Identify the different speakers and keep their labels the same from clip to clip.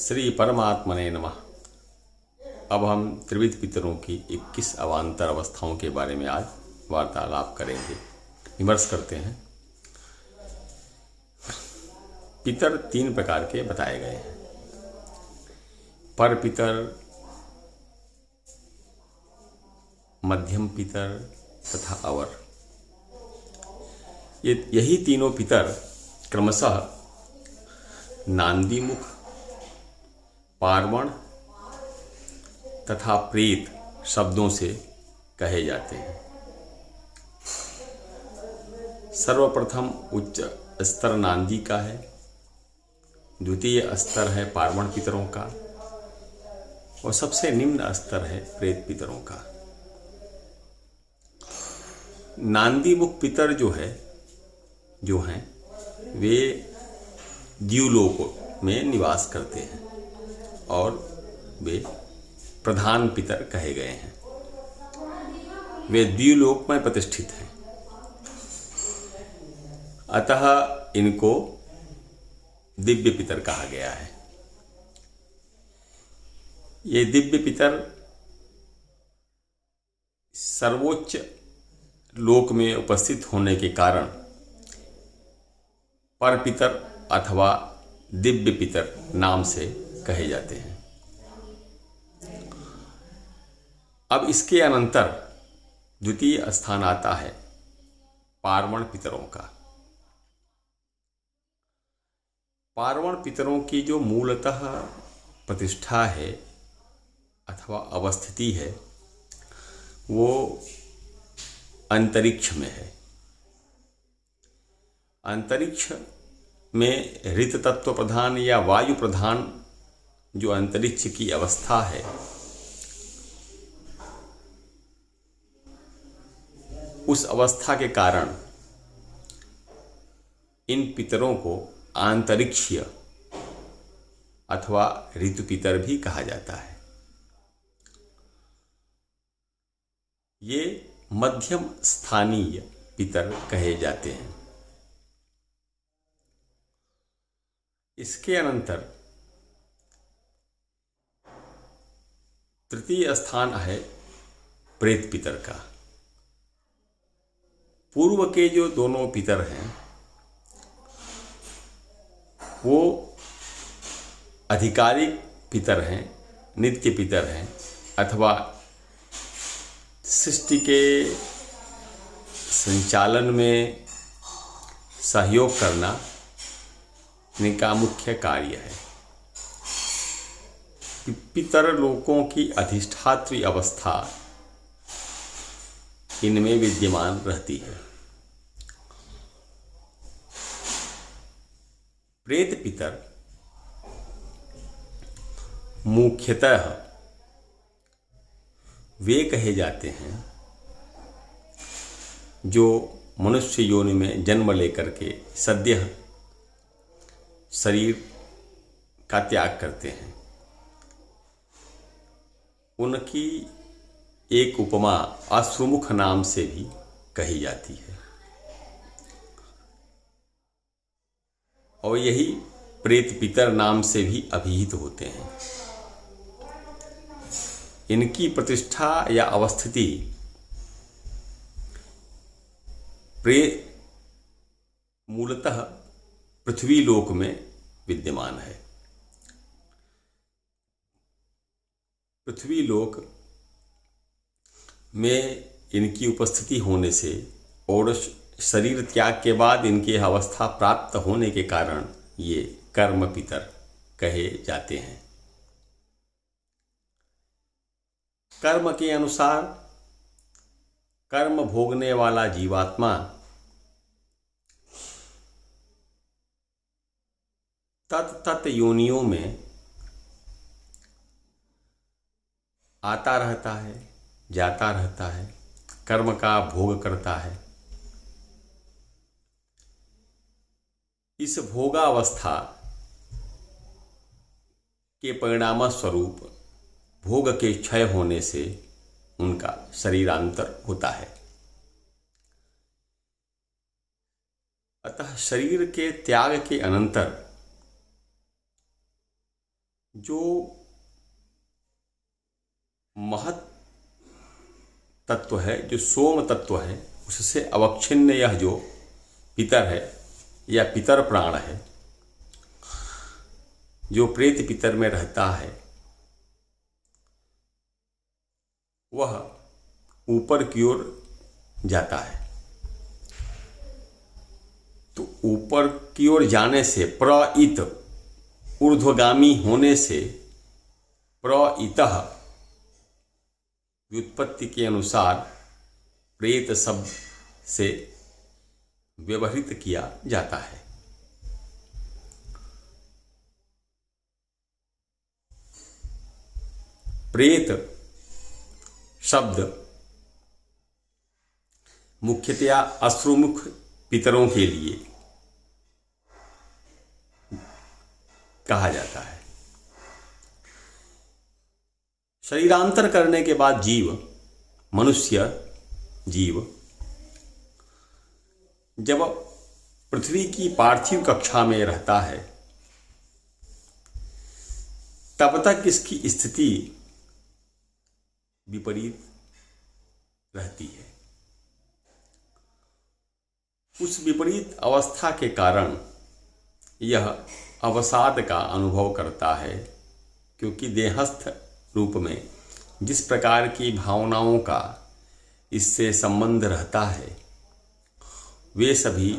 Speaker 1: श्री परमात्मने नमः। अब हम त्रिविध पितरों की 21 अवान्तर अवस्थाओं के बारे में आज वार्तालाप करेंगे, विमर्श करते हैं। पितर 3 प्रकार के बताए गए हैं। पर पितर, मध्यम पितर तथा अवर। यही तीनों पितर क्रमशः नांदीमुख, पार्वण तथा प्रेत शब्दों से कहे जाते हैं। सर्वप्रथम उच्च स्तर नांदी का है, द्वितीय स्तर है पार्वण पितरों का और सबसे निम्न स्तर है प्रेत पितरों का। नांदी मुख पितर जो हैं वे द्युलोक में निवास करते हैं और वे प्रधान पितर कहे गए हैं। वे द्युलोक में प्रतिष्ठित हैं, अतः इनको दिव्य पितर कहा गया है। ये दिव्य पितर सर्वोच्च लोक में उपस्थित होने के कारण पर पितर अथवा दिव्य पितर नाम से कहे जाते हैं। अब इसके अनंतर द्वितीय स्थान आता है पार्वण पितरों का। पार्वण पितरों की जो मूलतः प्रतिष्ठा है अथवा अवस्थिति है वो अंतरिक्ष में है। अंतरिक्ष में ऋत तत्व प्रधान या वायु प्रधान जो अंतरिक्ष की अवस्था है, उस अवस्था के कारण इन पितरों को आंतरिक्षीय अथवा ऋतु पितर भी कहा जाता है। ये मध्यम स्थानीय पितर कहे जाते हैं। इसके अनंतर तृतीय स्थान है प्रेत पितर का। पूर्व के जो दोनों पितर हैं वो आधिकारिक पितर हैं, नित्य पितर हैं अथवा सृष्टि के संचालन में सहयोग करना इनका मुख्य कार्य है। पितर लोकों की अधिष्ठात्री अवस्था इनमें विद्यमान रहती है। प्रेत पितर मुख्यतः वे कहे जाते हैं जो मनुष्य योनि में जन्म लेकर के सद्यः शरीर का त्याग करते हैं। उनकी एक उपमा अश्रुमुख नाम से भी कही जाती है और यही प्रेत पितर नाम से भी अभिहित होते हैं। इनकी प्रतिष्ठा या अवस्थिति मूलतः पृथ्वी लोक में विद्यमान है। पृथ्वी लोक में इनकी उपस्थिति होने से और शरीर त्याग के बाद इनकी अवस्था प्राप्त होने के कारण ये कर्म पितर कहे जाते हैं। कर्म के अनुसार कर्म भोगने वाला जीवात्मा तत् योनियों में आता रहता है, जाता रहता है, कर्म का भोग करता है। इस भोगावस्था के परिणाम स्वरूप भोग के क्षय होने से उनका शरीरांतर होता है। अतः शरीर के त्याग के अनंतर जो महत तत्व है, जो सोम तत्व है, उससे अवच्छिन्न यह जो पितर है या पितर प्राण है, जो प्रेत पितर में रहता है, वह ऊपर की ओर जाता है। तो ऊपर की ओर जाने से, प्रइत ऊर्ध्वगामी होने से, प्रइतः व्युत्पत्ति के अनुसार प्रेत शब्द से व्यवहृत किया जाता है। प्रेत शब्द मुख्यतया अश्रुमुख पितरों के लिए कहा जाता है। शरीरांतर करने के बाद मनुष्य जीव जब पृथ्वी की पार्थिव कक्षा में रहता है, तब तक इसकी स्थिति विपरीत रहती है। उस विपरीत अवस्था के कारण यह अवसाद का अनुभव करता है, क्योंकि देहस्थ रूप में जिस प्रकार की भावनाओं का इससे संबंध रहता है, वे सभी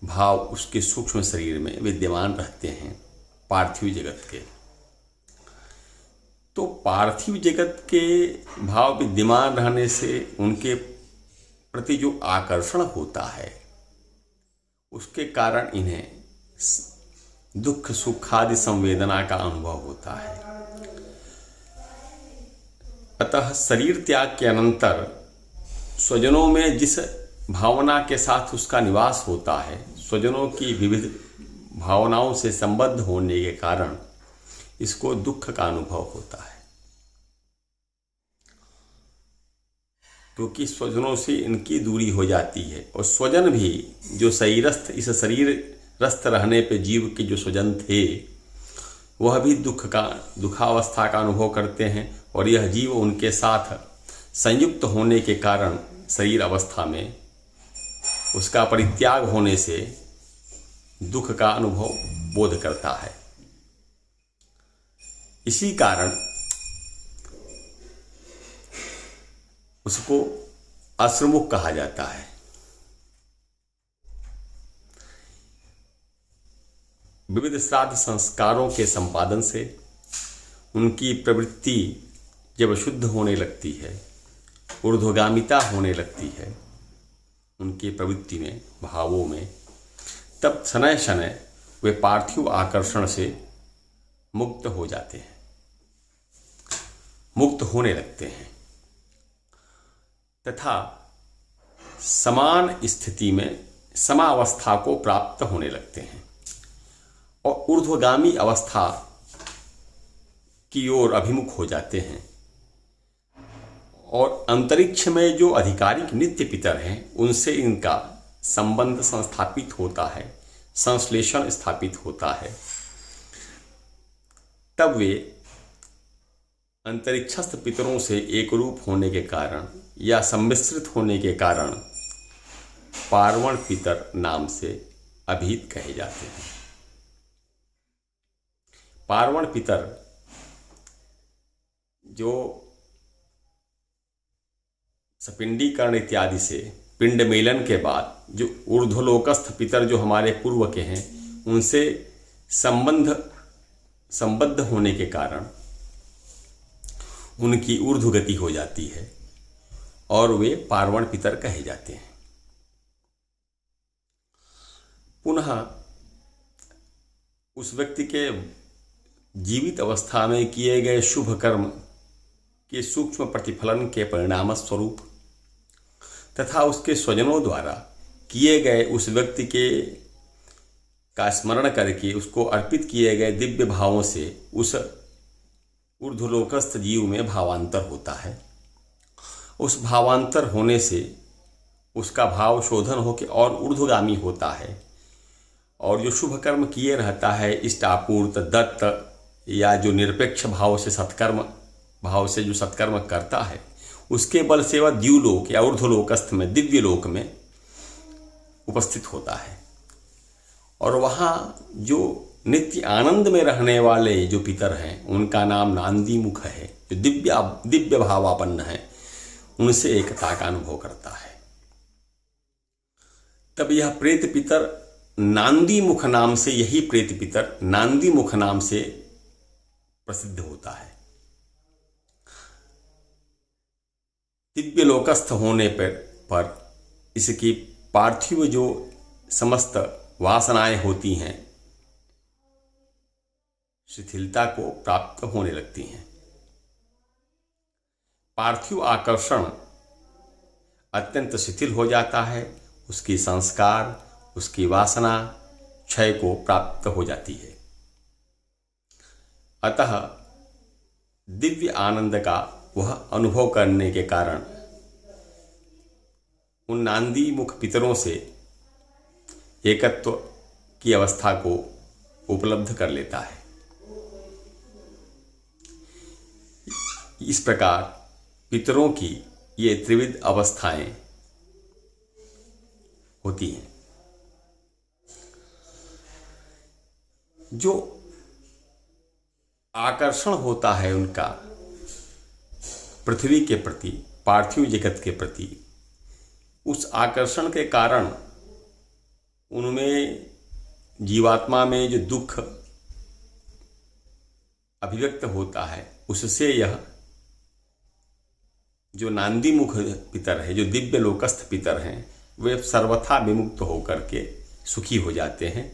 Speaker 1: भाव उसके सूक्ष्म शरीर में विद्यमान रहते हैं, पार्थिव जगत के। तो पार्थिव जगत के भाव विद्यमान रहने से उनके प्रति जो आकर्षण होता है, उसके कारण इन्हें दुख सुख आदि संवेदना का अनुभव होता है। अतः शरीर त्याग के अनंतर स्वजनों में जिस भावना के साथ उसका निवास होता है, स्वजनों की विविध भावनाओं से संबद्ध होने के कारण इसको दुख का अनुभव होता है, क्योंकि स्वजनों से इनकी दूरी हो जाती है। और स्वजन भी जो शरीरस्थ, इस शरीरस्थ रहने पे जीव के जो स्वजन थे, वह भी दुखावस्था का अनुभव करते हैं, और यह जीव उनके साथ संयुक्त होने के कारण शरीर अवस्था में उसका परित्याग होने से दुख का अनुभव बोध करता है। इसी कारण उसको अश्रुमुख कहा जाता है। विविध श्राद्ध संस्कारों के संपादन से उनकी प्रवृत्ति जब शुद्ध होने लगती है, ऊर्ध्वगामिता होने लगती है उनकी प्रवृत्ति में, भावों में, तब शनय शनय वे पार्थिव आकर्षण से मुक्त हो जाते हैं, मुक्त होने लगते हैं, तथा समान स्थिति में समावस्था को प्राप्त होने लगते हैं और ऊर्ध्वगामी अवस्था की ओर अभिमुख हो जाते हैं। और अंतरिक्ष में जो आधिकारिक नित्य पितर हैं, उनसे इनका संबंध संस्थापित होता है, संश्लेषण स्थापित होता है। तब वे अंतरिक्षस्थ पितरों से एक रूप होने के कारण या सम्मिश्रित होने के कारण पार्वण पितर नाम से अभिहित कहे जाते हैं। पार्वण पितर जो सपिंडीकरण इत्यादि से पिंड मेलन के बाद जो ऊर्ध्वलोकस्थ पितर जो हमारे पूर्व के हैं, उनसे संबद्ध होने के कारण उनकी ऊर्ध्वगति हो जाती है और वे पार्वण पितर कहे जाते हैं। पुनः उस व्यक्ति के जीवित अवस्था में किए गए शुभ कर्म के सूक्ष्म प्रतिफलन के परिणाम स्वरूप तथा उसके स्वजनों द्वारा किए गए उस व्यक्ति के का स्मरण करके उसको अर्पित किए गए दिव्य भावों से उस ऊर्ध्वलोकस्थ जीव में भावांतर होता है। उस भावांतर होने से उसका भाव शोधन होकर और ऊर्ध्वगामी होता है और जो शुभ कर्म किए रहता है, इष्टापूर्त, दत्त या जो निरपेक्ष भाव से सत्कर्म भाव से जो सत्कर्म करता है, उसके बल से वह द्युलोक या ऊर्ध्वलोकस्थ में, दिव्य लोक में उपस्थित होता है। और वहाँ जो नित्य आनंद में रहने वाले जो पितर हैं, उनका नाम नांदी मुख है, जो दिव्य भावापन्न है, उनसे एकता का अनुभव करता है। तब यह प्रेत पितर नांदी मुख नाम से, यही प्रेत पितर नांदी मुख नाम से प्रसिद्ध होता है। दिव्य लोकस्थ होने पर इसकी पार्थिव जो समस्त वासनाएं होती हैं, शिथिलता को प्राप्त होने लगती हैं। पार्थिव आकर्षण अत्यंत शिथिल हो जाता है, उसकी संस्कार, उसकी वासना क्षय को प्राप्त हो जाती है। अतः दिव्य आनंद का वह अनुभव करने के कारण उन नांदी मुख पितरों से एकत्व की अवस्था को उपलब्ध कर लेता है। इस प्रकार पितरों की ये त्रिविध अवस्थाएं होती हैं। जो आकर्षण होता है उनका पृथ्वी के प्रति, पार्थिव जगत के प्रति, उस आकर्षण के कारण उनमें, जीवात्मा में जो दुख अभिव्यक्त होता है, उससे यह जो नांदी मुख पितर है, जो दिव्य लोकस्थ पितर हैं, वे सर्वथा विमुक्त होकर के सुखी हो जाते हैं।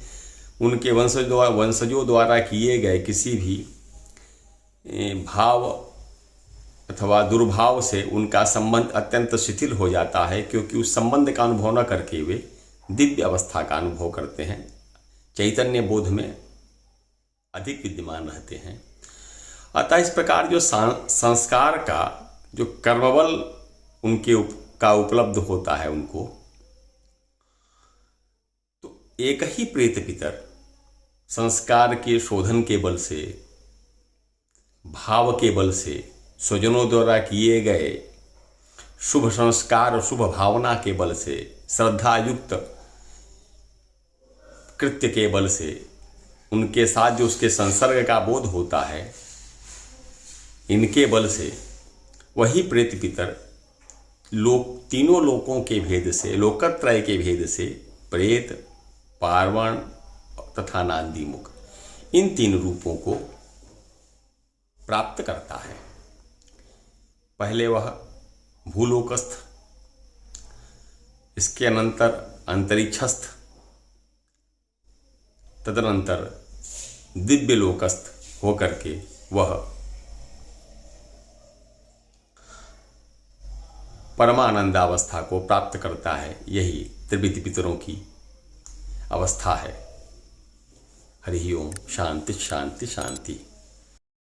Speaker 1: उनके वंशजों द्वारा किए गए किसी भी भाव अथवा दुर्भाव से उनका संबंध अत्यंत शिथिल हो जाता है, क्योंकि उस संबंध का अनुभव न करके वे दिव्य अवस्था का अनुभव करते हैं, चैतन्य बोध में अधिक विद्यमान रहते हैं। अतः इस प्रकार जो संस्कार का जो कर्मबल उनके का उपलब्ध होता है उनको, तो एक ही प्रेत पितर संस्कार के शोधन के बल से, भाव के बल से, स्वजनों द्वारा किए गए शुभ संस्कार और शुभ भावना के बल से, श्रद्धा युक्त कृत्य के बल से, उनके साथ जो उसके संसर्ग का बोध होता है, इनके बल से वही प्रेत पितर तीनों लोकों के भेद से, लोकत्रय के भेद से, प्रेत, पार्वण तथा नांदी मुख, इन तीन रूपों को प्राप्त करता है। पहले वह भूलोकस्थ, इसके अनंतर अंतरिक्षस्थ, तदनंतर दिव्य लोकस्थ होकर के वह परमानंदावस्था को प्राप्त करता है। यही त्रिविध पितरों की अवस्था है। हरि ओम। शांति शांति शांति।